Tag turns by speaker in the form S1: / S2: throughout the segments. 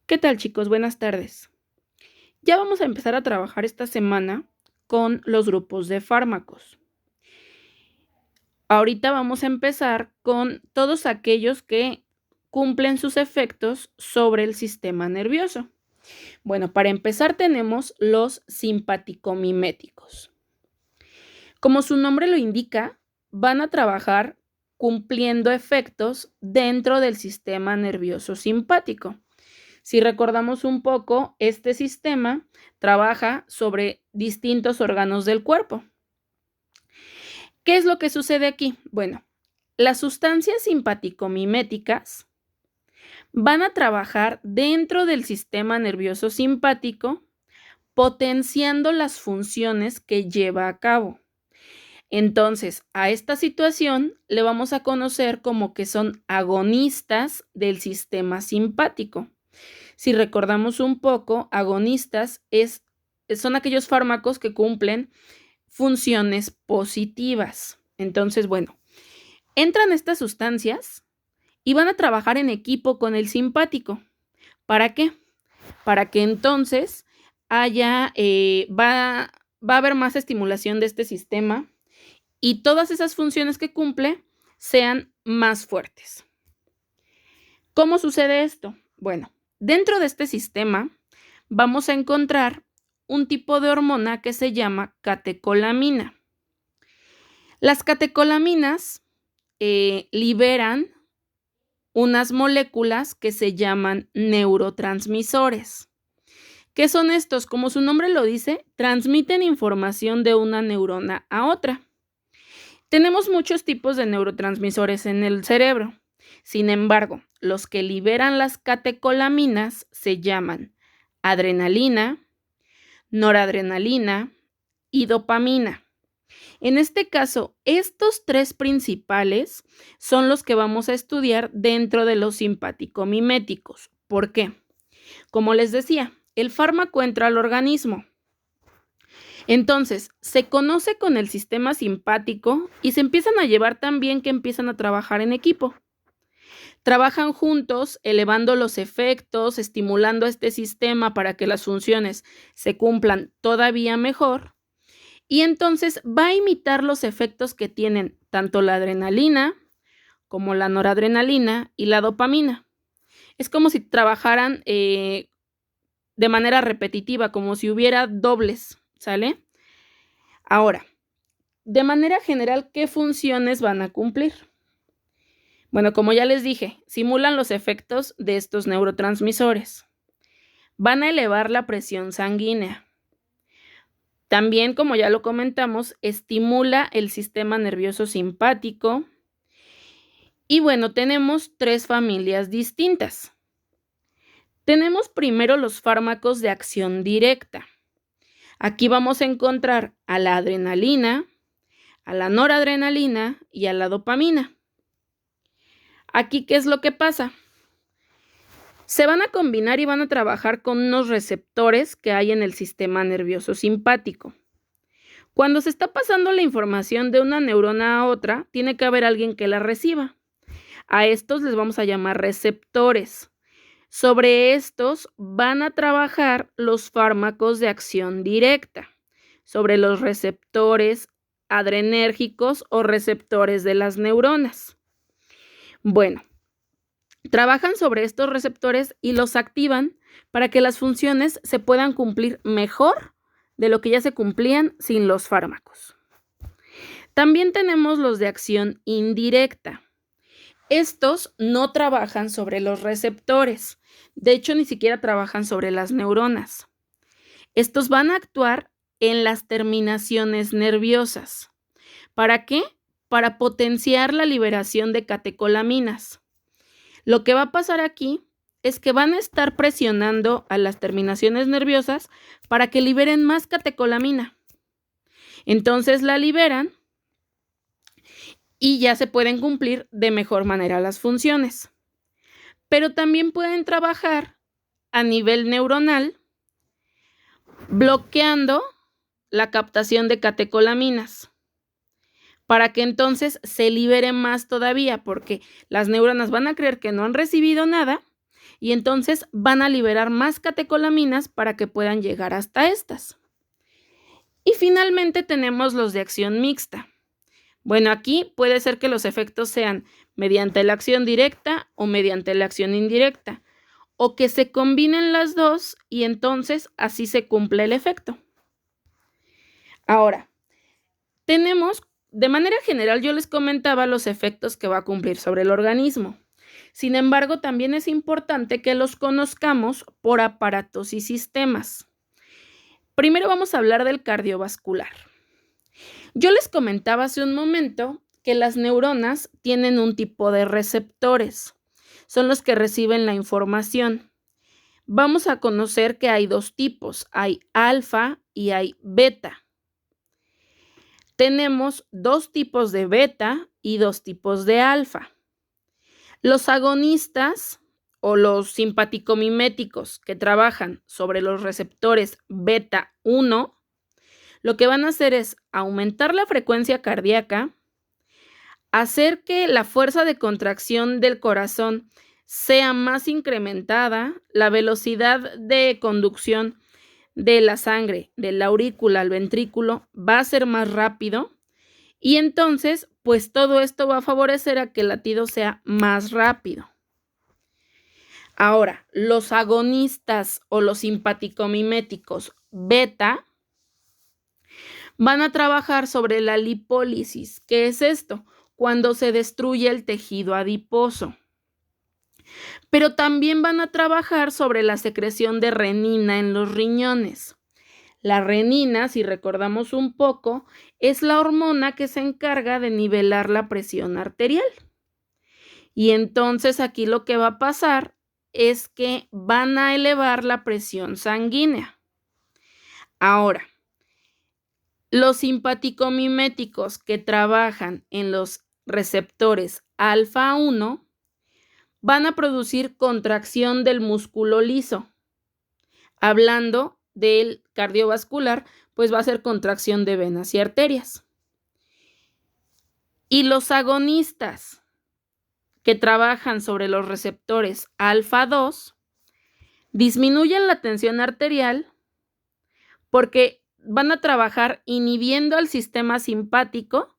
S1: ¿Qué tal, chicos? Buenas tardes. Ya vamos a empezar a trabajar esta semana con los grupos de fármacos. Ahorita vamos a empezar con todos aquellos que cumplen sus efectos sobre el sistema nervioso. Bueno, para empezar tenemos los simpaticomiméticos. Como su nombre lo indica, van a trabajar cumpliendo efectos dentro del sistema nervioso simpático. Si recordamos un poco, este sistema trabaja sobre distintos órganos del cuerpo. ¿Qué es lo que sucede aquí? Bueno, las sustancias simpaticomiméticas van a trabajar dentro del sistema nervioso simpático, potenciando las funciones que lleva a cabo. Entonces, a esta situación le vamos a conocer como que son agonistas del sistema simpático. Si recordamos un poco, agonistas son aquellos fármacos que cumplen funciones positivas. Entonces, bueno, entran estas sustancias y van a trabajar en equipo con el simpático. ¿Para qué? Para que entonces va a haber más estimulación de este sistema y todas esas funciones que cumple sean más fuertes. ¿Cómo sucede esto? Bueno, dentro de este sistema vamos a encontrar un tipo de hormona que se llama catecolamina. Las catecolaminas liberan unas moléculas que se llaman neurotransmisores. ¿Qué son estos? Como su nombre lo dice, transmiten información de una neurona a otra. Tenemos muchos tipos de neurotransmisores en el cerebro. Sin embargo, los que liberan las catecolaminas se llaman adrenalina, noradrenalina y dopamina. En este caso, estos tres principales son los que vamos a estudiar dentro de los simpaticomiméticos. ¿Por qué? Como les decía, el fármaco entra al organismo. Entonces, se conoce con el sistema simpático y se empiezan a llevar tan bien que empiezan a trabajar en equipo. Trabajan juntos, elevando los efectos, estimulando a este sistema para que las funciones se cumplan todavía mejor. Y entonces va a imitar los efectos que tienen tanto la adrenalina como la noradrenalina y la dopamina. Es como si trabajaran de manera repetitiva, como si hubiera dobles, ¿sale? Ahora, de manera general, ¿qué funciones van a cumplir? Bueno, como ya les dije, simulan los efectos de estos neurotransmisores. Van a elevar la presión sanguínea. También, como ya lo comentamos, estimula el sistema nervioso simpático. Y bueno, tenemos tres familias distintas. Tenemos primero los fármacos de acción directa. Aquí vamos a encontrar a la adrenalina, a la noradrenalina y a la dopamina. Aquí, ¿qué es lo que pasa? Se van a combinar y van a trabajar con unos receptores que hay en el sistema nervioso simpático. Cuando se está pasando la información de una neurona a otra, tiene que haber alguien que la reciba. A estos les vamos a llamar receptores. Sobre estos van a trabajar los fármacos de acción directa, sobre los receptores adrenérgicos o receptores de las neuronas. Bueno, trabajan sobre estos receptores y los activan para que las funciones se puedan cumplir mejor de lo que ya se cumplían sin los fármacos. También tenemos los de acción indirecta. Estos no trabajan sobre los receptores, de hecho ni siquiera trabajan sobre las neuronas. Estos van a actuar en las terminaciones nerviosas. ¿Para qué? Para potenciar la liberación de catecolaminas. Lo que va a pasar aquí es que van a estar presionando a las terminaciones nerviosas para que liberen más catecolamina. Entonces la liberan y ya se pueden cumplir de mejor manera las funciones. Pero también pueden trabajar a nivel neuronal bloqueando la captación de catecolaminas para que entonces se libere más todavía, porque las neuronas van a creer que no han recibido nada y entonces van a liberar más catecolaminas para que puedan llegar hasta estas. Y finalmente tenemos los de acción mixta. Bueno, aquí puede ser que los efectos sean mediante la acción directa o mediante la acción indirecta, o que se combinen las dos y entonces así se cumple el efecto. Ahora, tenemos, de manera general, yo les comentaba los efectos que va a cumplir sobre el organismo. Sin embargo, también es importante que los conozcamos por aparatos y sistemas. Primero vamos a hablar del cardiovascular. Yo les comentaba hace un momento que las neuronas tienen un tipo de receptores. Son los que reciben la información. Vamos a conocer que hay dos tipos, hay alfa y hay beta. Tenemos dos tipos de beta y dos tipos de alfa. Los agonistas o los simpaticomiméticos que trabajan sobre los receptores beta 1, lo que van a hacer es aumentar la frecuencia cardíaca, hacer que la fuerza de contracción del corazón sea más incrementada, la velocidad de conducción de la sangre, de la aurícula al ventrículo, va a ser más rápido y entonces, pues todo esto va a favorecer a que el latido sea más rápido. Ahora, los agonistas o los simpaticomiméticos beta van a trabajar sobre la lipólisis. ¿Qué es esto? Cuando se destruye el tejido adiposo. Pero también van a trabajar sobre la secreción de renina en los riñones. La renina, si recordamos un poco, es la hormona que se encarga de nivelar la presión arterial. Y entonces aquí lo que va a pasar es que van a elevar la presión sanguínea. Ahora, los simpaticomiméticos que trabajan en los receptores alfa 1 van a producir contracción del músculo liso. Hablando del cardiovascular, pues va a ser contracción de venas y arterias. Y los agonistas que trabajan sobre los receptores alfa 2 disminuyen la tensión arterial porque van a trabajar inhibiendo al sistema simpático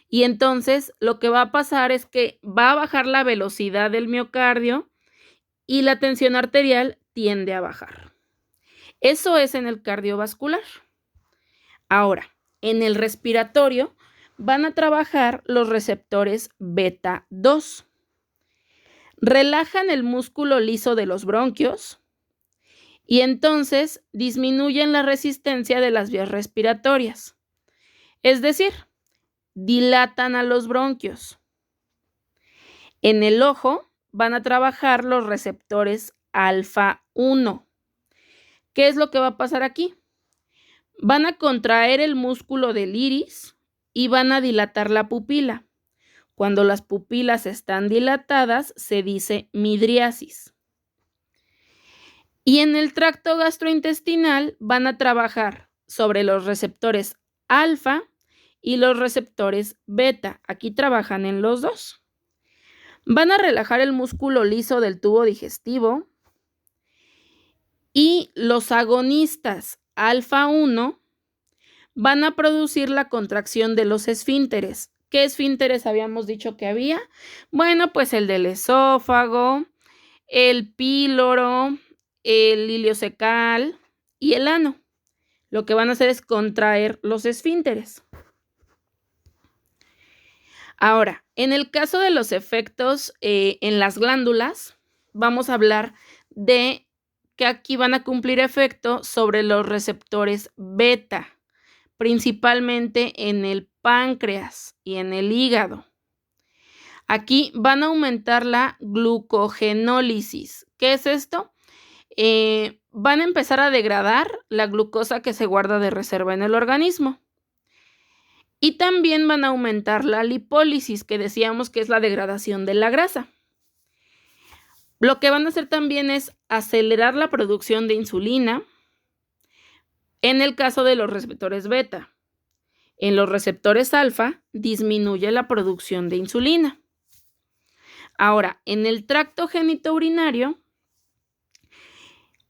S1: y entonces lo que va a pasar es que va a bajar la velocidad del miocardio y la tensión arterial tiende a bajar. Eso es en el cardiovascular. Ahora, en el respiratorio van a trabajar los receptores beta 2. Relajan el músculo liso de los bronquios y entonces disminuyen la resistencia de las vías respiratorias. Es decir, dilatan a los bronquios. En el ojo van a trabajar los receptores alfa 1. ¿Qué es lo que va a pasar aquí? Van a contraer el músculo del iris y van a dilatar la pupila. Cuando las pupilas están dilatadas, se dice midriasis. Y en el tracto gastrointestinal van a trabajar sobre los receptores alfa y los receptores beta. Aquí trabajan en los dos. Van a relajar el músculo liso del tubo digestivo y los agonistas alfa 1 van a producir la contracción de los esfínteres. ¿Qué esfínteres habíamos dicho que había? Bueno, pues el del esófago, el píloro, el iliocecal y el ano. Lo que van a hacer es contraer los esfínteres. Ahora, en el caso de los efectos en las glándulas, vamos a hablar de que aquí van a cumplir efecto sobre los receptores beta, principalmente en el páncreas y en el hígado. Aquí van a aumentar la glucogenólisis. ¿Qué es esto? Van a empezar a degradar la glucosa que se guarda de reserva en el organismo. Y también van a aumentar la lipólisis, que decíamos que es la degradación de la grasa. Lo que van a hacer también es acelerar la producción de insulina en el caso de los receptores beta. En los receptores alfa disminuye la producción de insulina. Ahora, en el tracto genitourinario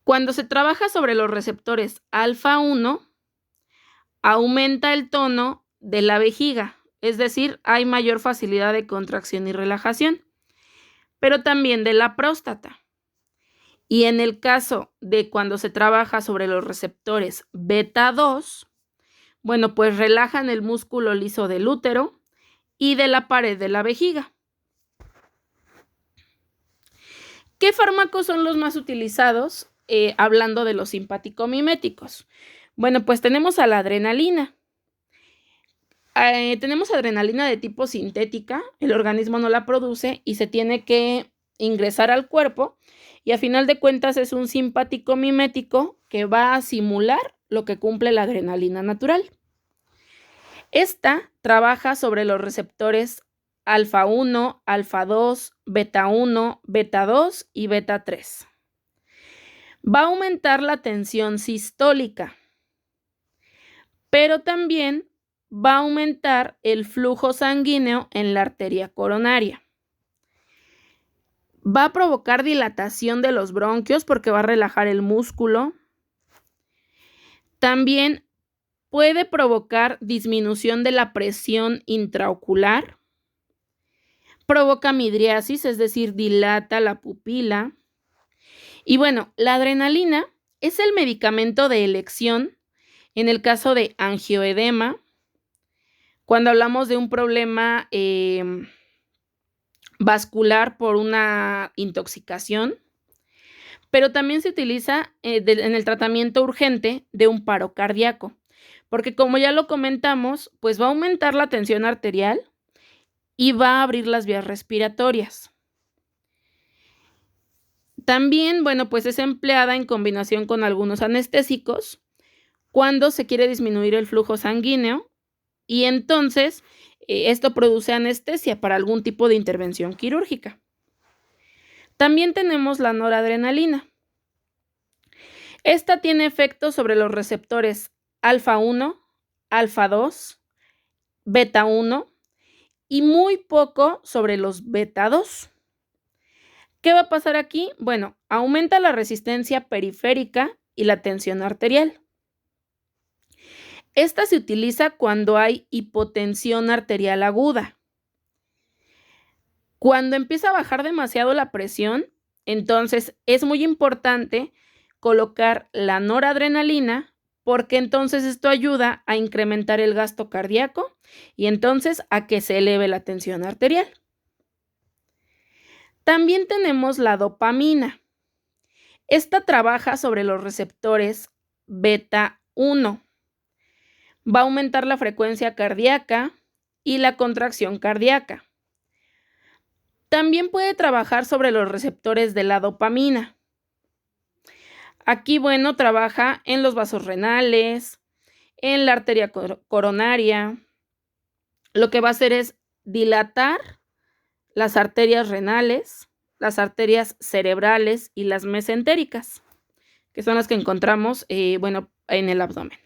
S1: Cuando se trabaja sobre los receptores alfa 1, aumenta el tono de la vejiga, es decir, hay mayor facilidad de contracción y relajación, pero también de la próstata. Y en el caso de cuando se trabaja sobre los receptores beta 2, bueno, pues relajan el músculo liso del útero y de la pared de la vejiga. ¿Qué fármacos son los más utilizados hablando de los simpático-miméticos? Bueno, pues tenemos a la adrenalina. Tenemos adrenalina de tipo sintética, el organismo no la produce y se tiene que ingresar al cuerpo y a final de cuentas es un simpático mimético que va a simular lo que cumple la adrenalina natural. Esta trabaja sobre los receptores alfa 1, alfa 2, beta 1, beta 2 y beta 3. Va a aumentar la tensión sistólica, pero también va a aumentar el flujo sanguíneo en la arteria coronaria. Va a provocar dilatación de los bronquios porque va a relajar el músculo. También puede provocar disminución de la presión intraocular. Provoca midriasis, es decir, dilata la pupila. Y bueno, la adrenalina es el medicamento de elección en el caso de angioedema, cuando hablamos de un problema vascular por una intoxicación, pero también se utiliza en el tratamiento urgente de un paro cardíaco, porque como ya lo comentamos, pues va a aumentar la tensión arterial y va a abrir las vías respiratorias. También, bueno, pues es empleada en combinación con algunos anestésicos cuando se quiere disminuir el flujo sanguíneo y entonces esto produce anestesia para algún tipo de intervención quirúrgica. También tenemos la noradrenalina. Esta tiene efectos sobre los receptores alfa 1, alfa 2, beta 1 y muy poco sobre los beta 2. ¿Qué va a pasar aquí? Bueno, aumenta la resistencia periférica y la tensión arterial. Esta se utiliza cuando hay hipotensión arterial aguda. Cuando empieza a bajar demasiado la presión, entonces es muy importante colocar la noradrenalina porque entonces esto ayuda a incrementar el gasto cardíaco y entonces a que se eleve la tensión arterial. También tenemos la dopamina. Esta trabaja sobre los receptores beta 1. Va a aumentar la frecuencia cardíaca y la contracción cardíaca. También puede trabajar sobre los receptores de la dopamina. Aquí, bueno, trabaja en los vasos renales, en la arteria coronaria. Lo que va a hacer es dilatar las arterias renales, las arterias cerebrales y las mesentéricas, que son las que encontramos, en el abdomen.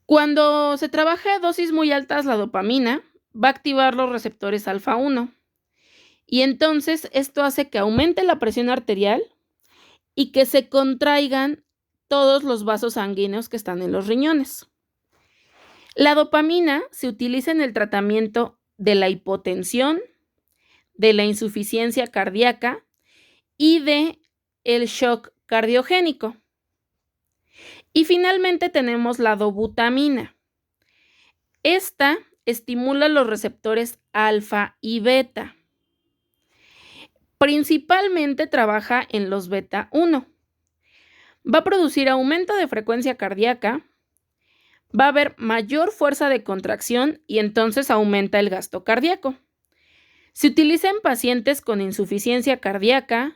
S1: Cuando se trabaja a dosis muy altas la dopamina, va a activar los receptores alfa 1 y entonces esto hace que aumente la presión arterial y que se contraigan todos los vasos sanguíneos que están en los riñones. La dopamina se utiliza en el tratamiento de la hipotensión, de la insuficiencia cardíaca y de el shock cardiogénico. Y finalmente tenemos la dobutamina. Esta estimula los receptores alfa y beta. Principalmente trabaja en los beta 1. Va a producir aumento de frecuencia cardíaca, va a haber mayor fuerza de contracción y entonces aumenta el gasto cardíaco. Se utiliza en pacientes con insuficiencia cardíaca,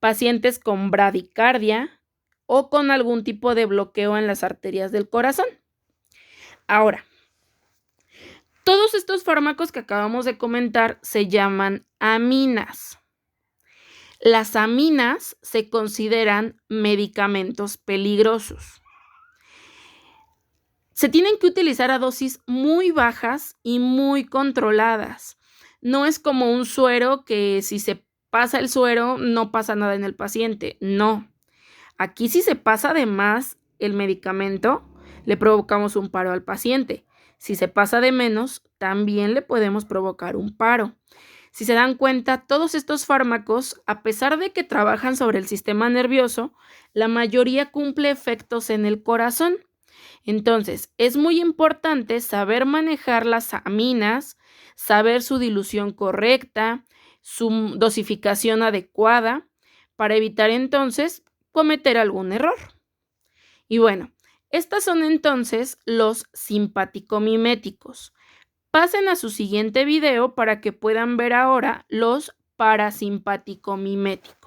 S1: pacientes con bradicardia o con algún tipo de bloqueo en las arterias del corazón. Ahora, todos estos fármacos que acabamos de comentar se llaman aminas. Las aminas se consideran medicamentos peligrosos. Se tienen que utilizar a dosis muy bajas y muy controladas. No es como un suero que si se pasa el suero, no pasa nada en el paciente. No. Aquí si se pasa de más el medicamento, le provocamos un paro al paciente. Si se pasa de menos, también le podemos provocar un paro. Si se dan cuenta, todos estos fármacos, a pesar de que trabajan sobre el sistema nervioso, la mayoría cumple efectos en el corazón. Entonces, es muy importante saber manejar las aminas, saber su dilución correcta, su dosificación adecuada, para evitar entonces cometer algún error. Y bueno, estas son entonces los simpaticomiméticos. Pasen a su siguiente video para que puedan ver ahora los parasimpaticomiméticos.